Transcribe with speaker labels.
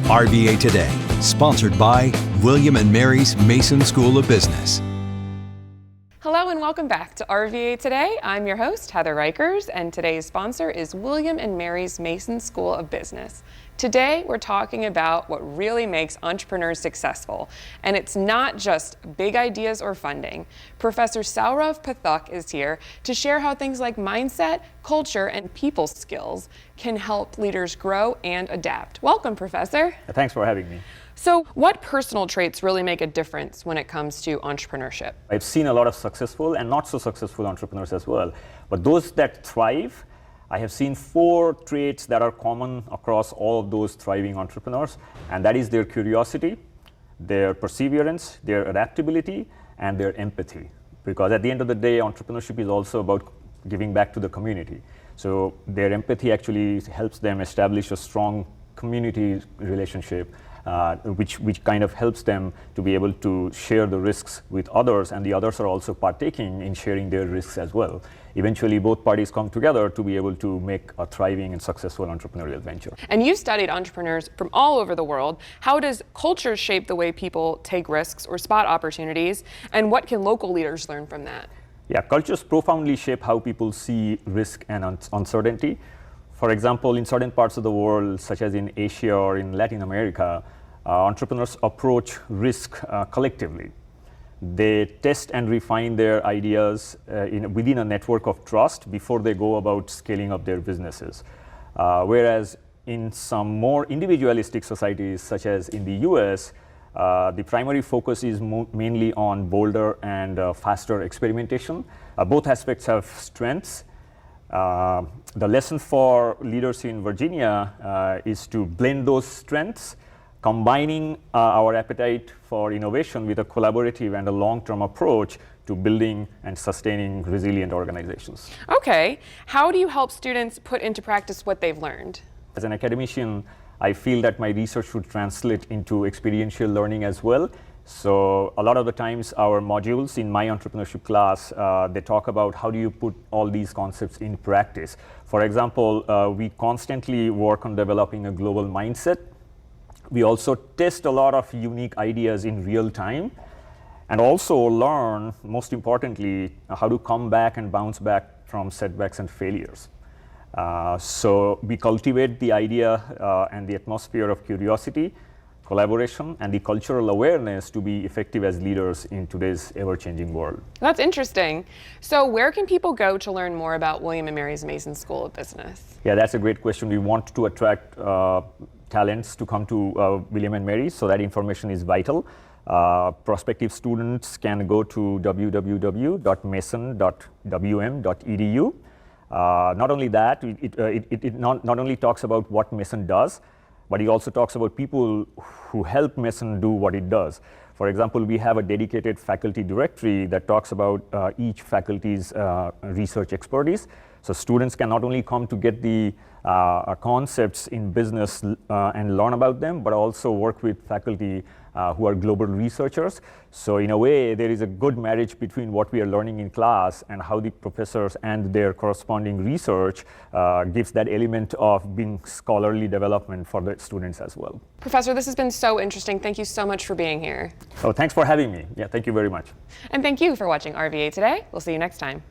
Speaker 1: RVA Today, sponsored by William and Mary's Mason School of Business.
Speaker 2: Hello and welcome back to RVA Today. I'm your host, Heather Rikers, and today's sponsor is William and Mary's Mason School of Business. Today, we're talking about what really makes entrepreneurs successful, and it's not just big ideas or funding. Professor Saurav Pathak is here to share how things like mindset, culture, and people skills can help leaders grow and adapt. Welcome, Professor.
Speaker 3: Thanks for having me.
Speaker 2: So, what personal traits really make a difference when it comes to entrepreneurship?
Speaker 3: I've seen a lot of successful and not so successful entrepreneurs as well, but those that thrive, I have seen 4 traits that are common across all of those thriving entrepreneurs, and that is their curiosity, their perseverance, their adaptability, and their empathy. Because at the end of the day, entrepreneurship is also about giving back to the community. So their empathy actually helps them establish a strong community relationship, which kind of helps them to be able to share the risks with others, and the others are also partaking in sharing their risks as well. Eventually, both parties come together to be able to make a thriving and successful entrepreneurial venture.
Speaker 2: And you've studied entrepreneurs from all over the world. How does culture shape the way people take risks or spot opportunities, and what can local leaders learn from that?
Speaker 3: Yeah, cultures profoundly shape how people see risk and uncertainty. For example, in certain parts of the world, such as in Asia or in Latin America, entrepreneurs approach risk collectively. They test and refine their ideas within a network of trust before they go about scaling up their businesses. Whereas in some more individualistic societies, such as in the US, the primary focus is mainly on bolder and faster experimentation. Both aspects have strengths. The lesson for leaders in Virginia is to blend those strengths, combining our appetite for innovation with a collaborative and a long-term approach to building and sustaining resilient organizations.
Speaker 2: Okay, how do you help students put into practice what they've learned?
Speaker 3: As an academician, I feel that my research should translate into experiential learning as well. So a lot of the times our modules in my entrepreneurship class, they talk about how do you put all these concepts in practice. For example, we constantly work on developing a global mindset. We also test a lot of unique ideas in real time, and also learn, most importantly, how to come back and bounce back from setbacks and failures. So we cultivate the idea and the atmosphere of curiosity, collaboration, and the cultural awareness to be effective as leaders in today's ever-changing world.
Speaker 2: That's interesting. So where can people go to learn more about William and Mary's Mason School of Business?
Speaker 3: Yeah, that's a great question. We want to attract talents to come to William and Mary, so that information is vital. Prospective students can go to www.mason.wm.edu. Not only that, it not only talks about what Mason does, but it also talks about people who help Mason do what it does. For example, we have a dedicated faculty directory that talks about each faculty's research expertise. So students can not only come to get the concepts in business and learn about them, but also work with faculty who are global researchers. So in a way, there is a good marriage between what we are learning in class and how the professors and their corresponding research gives that element of being scholarly development for the students as well.
Speaker 2: Professor, this has been so interesting. Thank you so much for being here.
Speaker 3: Oh, thanks for having me. Yeah, thank you very much.
Speaker 2: And thank you for watching RVA Today. We'll see you next time.